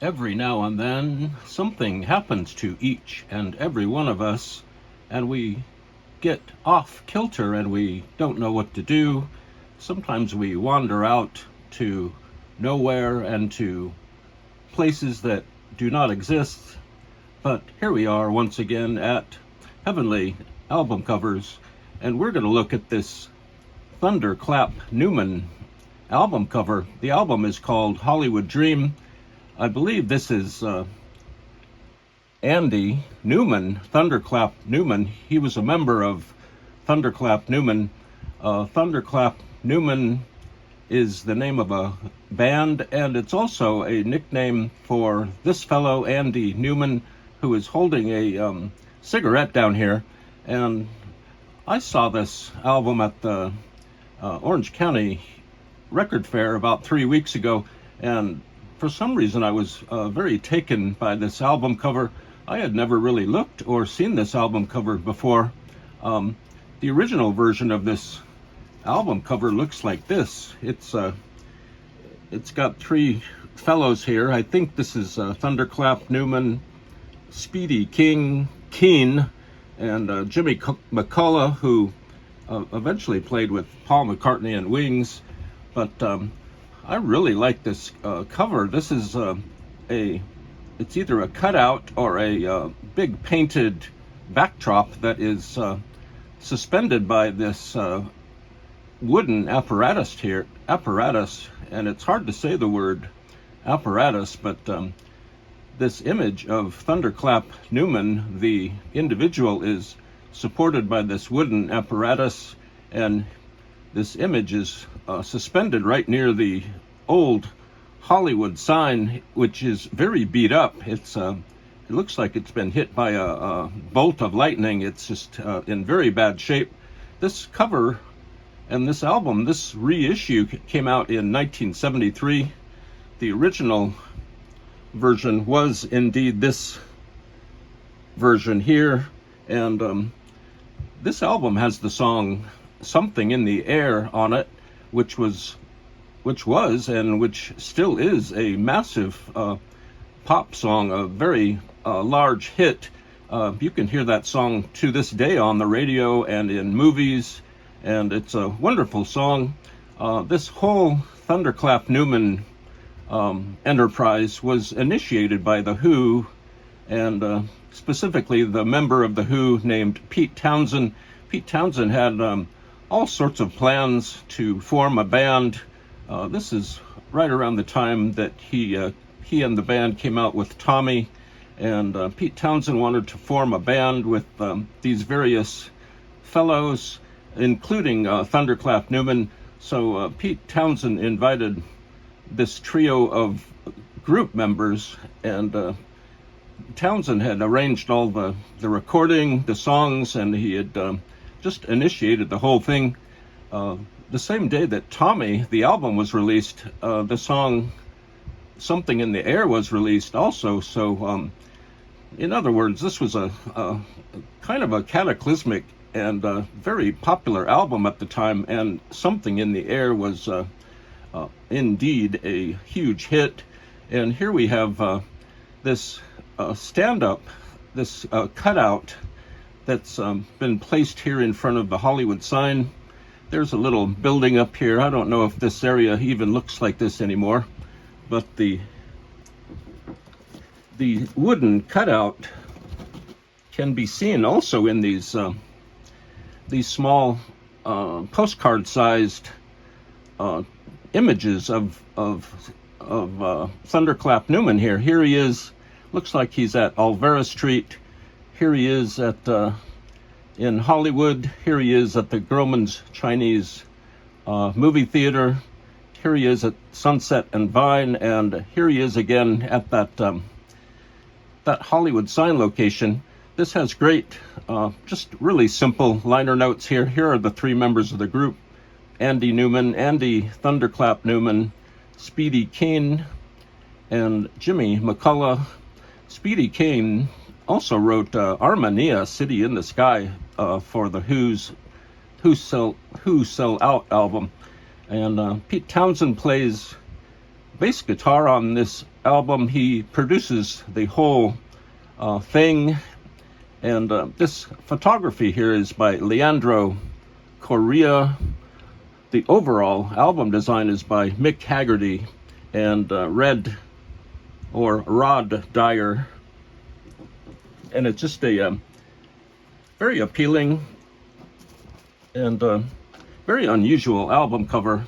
Every now and then, something happens to each and every one of us, and we get off kilter and we don't know what to do. Sometimes we wander out to nowhere and to places that do not exist. But here we are once again at Heavenly Album Covers, and we're going to look at this Thunderclap Newman album cover. The album is called Hollywood Dream. I believe this is Andy Newman, Thunderclap Newman. He was a member of Thunderclap Newman. Thunderclap Newman is the name of a band, and it's also a nickname for this fellow, Andy Newman, who is holding a cigarette down here. And I saw this album at the Orange County Record Fair about 3 weeks ago, and for some reason I was very taken by this album cover. I had never really looked or seen this album cover before. The original version of this album cover looks like this. It's got three fellows here. I think this is Thunderclap Newman, Speedy Keen, and Jimmy McCullough, who eventually played with Paul McCartney and Wings. But I really like this cover. This is it's either a cutout or a big painted backdrop that is suspended by this wooden apparatus here. And it's hard to say the word apparatus, but this image of Thunderclap Newman, the individual, is supported by this wooden apparatus, and this image is suspended right near the old Hollywood sign, which is very beat up. It looks like it's been hit by a bolt of lightning. It's just in very bad shape. This cover and this album, this reissue, came out in 1973. The original version was indeed this version here, and this album has the song Something in the Air on it, which was and which still is a massive pop song, a very large hit. You can hear that song to this day on the radio and in movies, and it's a wonderful song. This whole Thunderclap Newman enterprise was initiated by The Who, and specifically the member of The Who named Pete Townshend. Pete Townshend had all sorts of plans to form a band. This is right around the time that he and the band came out with Tommy, and Pete Townshend wanted to form a band with these various fellows, including Thunderclap Newman. So Pete Townshend invited this trio of group members, and Townshend had arranged all the recording, the songs, and he had just initiated the whole thing. The same day that Tommy, the album, was released, the song Something in the Air was released also. So in other words, this was a kind of a cataclysmic and very popular album at the time, and Something in the Air was indeed a huge hit. And here we have this stand-up, this cutout that's been placed here in front of the Hollywood sign. There's a little building up here. I don't know if this area even looks like this anymore, but the wooden cutout can be seen also in these small postcard-sized images of Thunderclap Newman here. Here he is. Looks like he's at Olvera Street. Here he is at in Hollywood. Here he is at the Grauman's Chinese movie theater. Here he is at Sunset and Vine, and here he is again at that Hollywood sign location. This has great, just really simple liner notes here. Here are the three members of the group: Andy Newman, Andy Thunderclap Newman, Speedy Keen, and Jimmy McCullough. Speedy Keen also wrote Armenia, City in the Sky, for the Who's Who Sell Out album. And Pete Townshend plays bass guitar on this album. He produces the whole thing, and this photography here is by Leandro Correa. The overall album design is by Mick Haggerty and Rod Dyer, and it's just a very appealing and very unusual album cover.